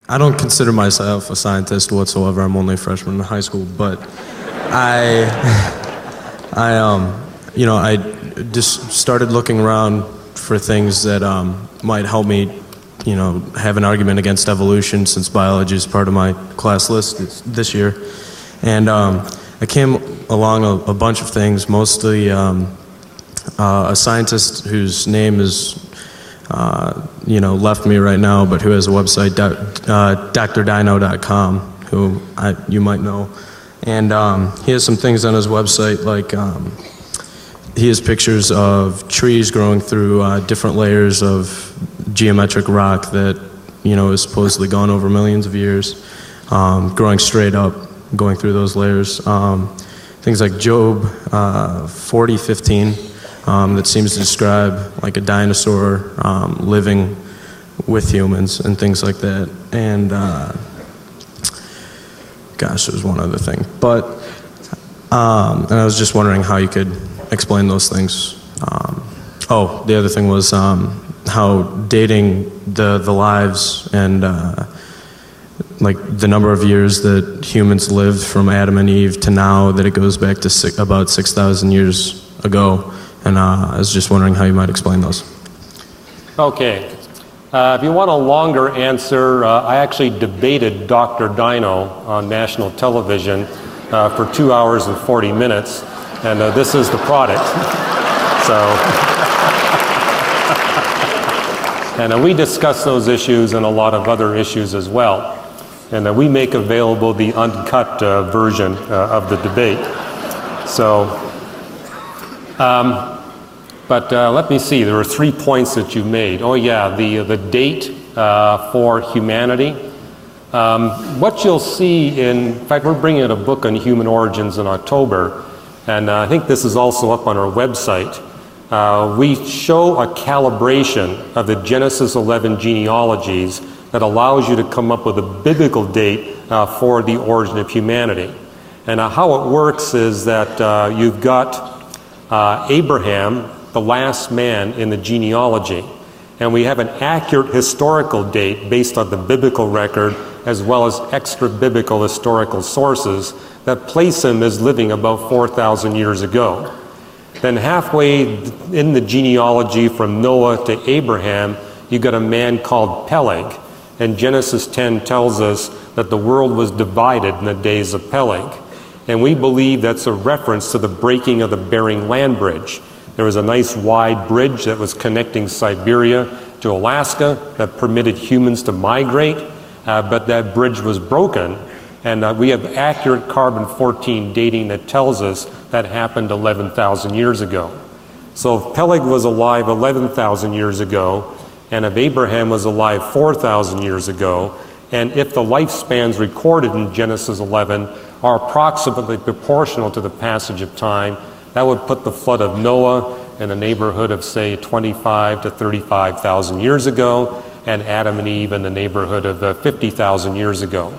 I don't consider myself a scientist whatsoever. I'm only a freshman in high school, but I just started looking around for things that might help me, have an argument against evolution, since biology is part of my class list this year. And I came along a bunch of things, mostly a scientist whose name is left me right now, but who has a website, drdino.com, who you might know. And he has some things on his website, like he has pictures of trees growing through different layers of geometric rock that, is supposedly gone over millions of years, growing straight up, going through those layers. Things like Job 40:15. That seems to describe like a dinosaur living with humans and things like that. And there's one other thing. But and I was just wondering how you could explain those things. The other thing was how dating the lives and like the number of years that humans lived from Adam and Eve to now, that it goes back to about 6,000 years ago. And I was just wondering how you might explain those. Okay. If you want a longer answer, I actually debated Dr. Dino on national television for 2 hours and 40 minutes, and this is the product. And we discuss those issues and a lot of other issues as well. And we make available the uncut version of the debate. But let me see, there were 3 points that you made. Oh yeah, the date for humanity. What you'll see in fact, we're bringing out a book on human origins in October, and I think this is also up on our website. We show a calibration of the Genesis 11 genealogies that allows you to come up with a biblical date for the origin of humanity. And how it works is that you've got Abraham, the last man in the genealogy, and we have an accurate historical date based on the biblical record as well as extra biblical historical sources that place him as living about 4,000 years ago. Then halfway in the genealogy from Noah to Abraham, you got a man called Peleg, and Genesis 10 tells us that the world was divided in the days of Peleg. And we believe that's a reference to the breaking of the Bering Land Bridge. There was a nice wide bridge that was connecting Siberia to Alaska that permitted humans to migrate, but that bridge was broken, and we have accurate carbon-14 dating that tells us that happened 11,000 years ago. So if Peleg was alive 11,000 years ago, and if Abraham was alive 4,000 years ago, and if the lifespans recorded in Genesis 11 are approximately proportional to the passage of time, that would put the flood of Noah in the neighborhood of, say, 25 to 35,000 years ago, and Adam and Eve in the neighborhood of 50,000 years ago.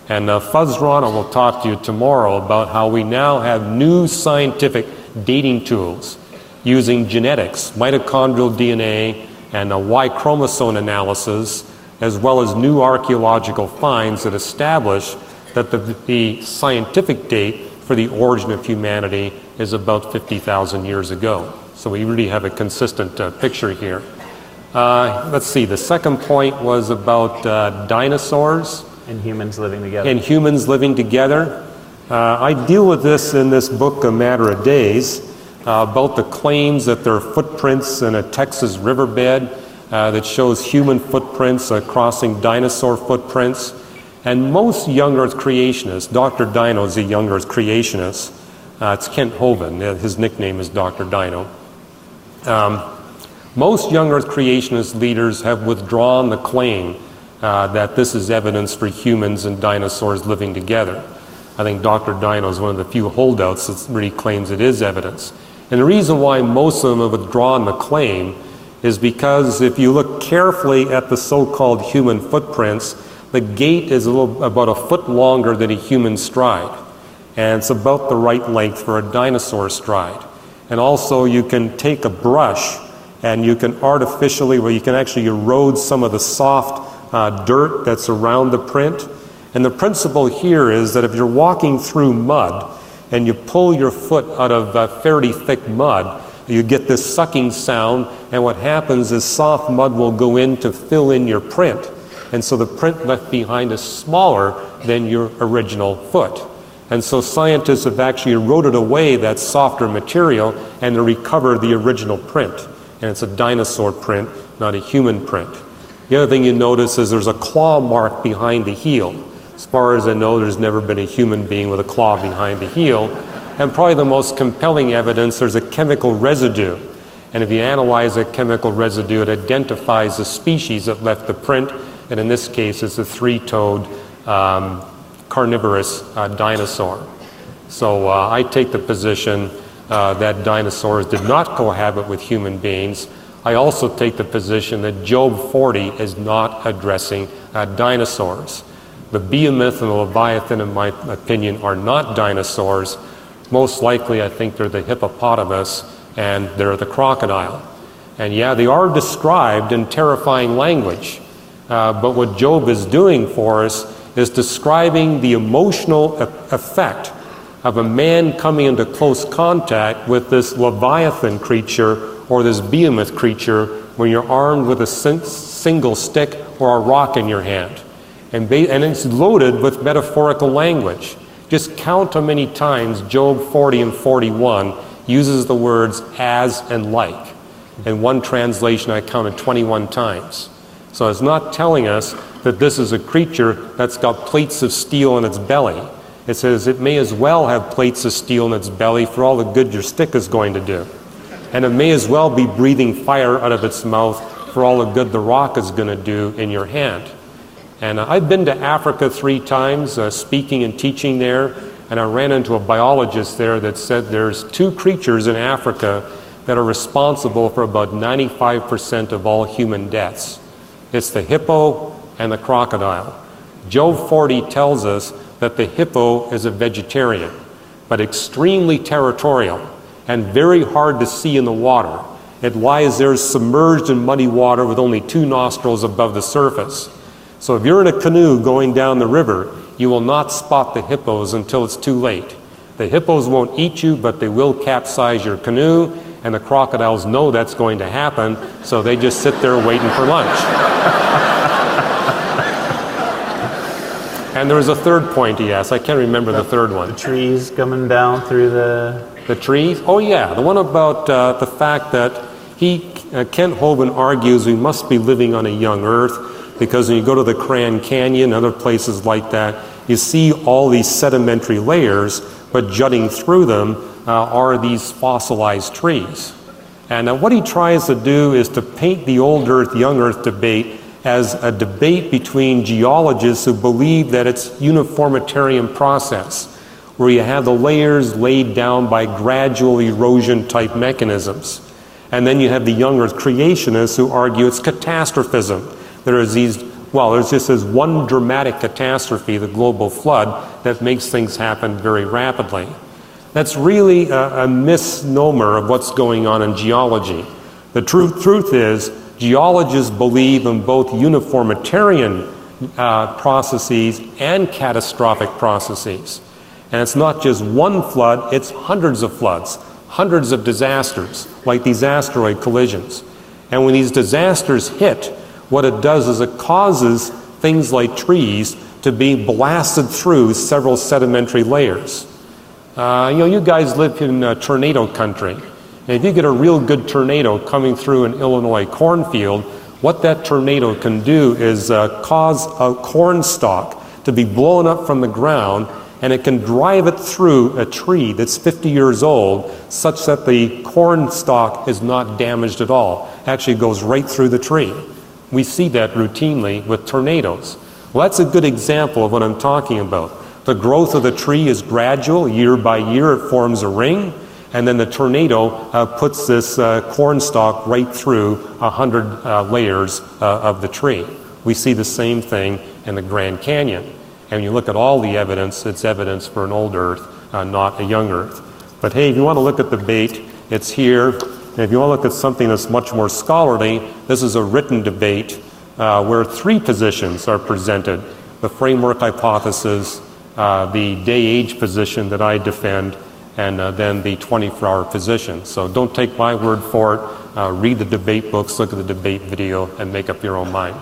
And Fuzz Rana will talk to you tomorrow about how we now have new scientific dating tools using genetics, mitochondrial DNA, and Y chromosome analysis, as well as new archaeological finds that establish that the scientific date for the origin of humanity is about 50,000 years ago. So we really have a consistent picture here. Let's see, the second point was about dinosaurs. And humans living together. And humans living together. I deal with this in this book, A Matter of Days, about the claims that there are footprints in a Texas riverbed that shows human footprints crossing dinosaur footprints. And most young Earth creationists, Dr. Dino is a young Earth creationist. It's Kent Hovind, his nickname is Dr. Dino. Most young Earth creationist leaders have withdrawn the claim that this is evidence for humans and dinosaurs living together. I think Dr. Dino is one of the few holdouts that really claims it is evidence. And the reason why most of them have withdrawn the claim is because if you look carefully at the so-called human footprints, the gait is about a foot longer than a human stride. And it's about the right length for a dinosaur stride. And also you can take a brush and you can artificially, well, you can actually erode some of the soft dirt that's around the print. And the principle here is that if you're walking through mud and you pull your foot out of fairly thick mud, you get this sucking sound, and what happens is soft mud will go in to fill in your print. And so the print left behind is smaller than your original foot. And so scientists have actually eroded away that softer material and to recover the original print. And it's a dinosaur print, not a human print. The other thing you notice is there's a claw mark behind the heel. As far as I know, there's never been a human being with a claw behind the heel. And probably the most compelling evidence, there's a chemical residue. And if you analyze that chemical residue, it identifies the species that left the print. And in this case, it's a three-toed carnivorous dinosaur. So I take the position that dinosaurs did not cohabit with human beings. I also take the position that Job 40 is not addressing dinosaurs. The behemoth and the leviathan, in my opinion, are not dinosaurs. Most likely, I think they're the hippopotamus and they're the crocodile. And yeah, they are described in terrifying language. But what Job is doing for us is describing the emotional effect of a man coming into close contact with this leviathan creature or this behemoth creature when you're armed with a single stick or a rock in your hand. And it's loaded with metaphorical language. Just count how many times Job 40 and 41 uses the words as and like. In one translation, I counted 21 times. So it's not telling us that this is a creature that's got plates of steel in its belly. It says it may as well have plates of steel in its belly for all the good your stick is going to do. And it may as well be breathing fire out of its mouth for all the good the rock is going to do in your hand. And I've been to Africa 3 times, speaking and teaching there, and I ran into a biologist there that said there's 2 creatures in Africa that are responsible for about 95% of all human deaths. It's the hippo and the crocodile. Job 40 tells us that the hippo is a vegetarian, but extremely territorial and very hard to see in the water. It lies there submerged in muddy water with only 2 nostrils above the surface. So if you're in a canoe going down the river, you will not spot the hippos until it's too late. The hippos won't eat you, but they will capsize your canoe, and the crocodiles know that's going to happen, so they just sit there waiting for lunch. And there was a third point he asked. I can't remember the third one. The trees coming down through the trees? Oh yeah, the one about the fact that Kent Hovind argues we must be living on a young Earth, because when you go to the Grand Canyon and other places like that, you see all these sedimentary layers, but jutting through them are these fossilized trees. And what he tries to do is to paint the old Earth, young Earth debate as a debate between geologists who believe that it's uniformitarian process, where you have the layers laid down by gradual erosion type mechanisms. And then you have the young Earth creationists who argue it's catastrophism. There's just this one dramatic catastrophe, the global flood, that makes things happen very rapidly. That's really a misnomer of what's going on in geology. The truth is, geologists believe in both uniformitarian processes and catastrophic processes. And it's not just one flood, it's hundreds of floods, hundreds of disasters, like these asteroid collisions. And when these disasters hit, what it does is it causes things like trees to be blasted through several sedimentary layers. You guys live in tornado country. And if you get a real good tornado coming through an Illinois cornfield, what that tornado can do is cause a corn stalk to be blown up from the ground, and it can drive it through a tree that's 50 years old, such that the corn stalk is not damaged at all. Actually goes right through the tree. We see that routinely with tornadoes. Well, that's a good example of what I'm talking about. The growth of the tree is gradual. Year by year it forms a ring, and then the tornado puts this corn stalk right through 100 layers of the tree. We see the same thing in the Grand Canyon. And when you look at all the evidence, it's evidence for an old Earth, not a young Earth. But hey, if you want to look at the debate, it's here. And if you want to look at something that's much more scholarly, this is a written debate where three positions are presented: the framework hypothesis, the day-age position that I defend, and then the 24-hour position. So don't take my word for it. Read the debate books, look at the debate video, and make up your own mind.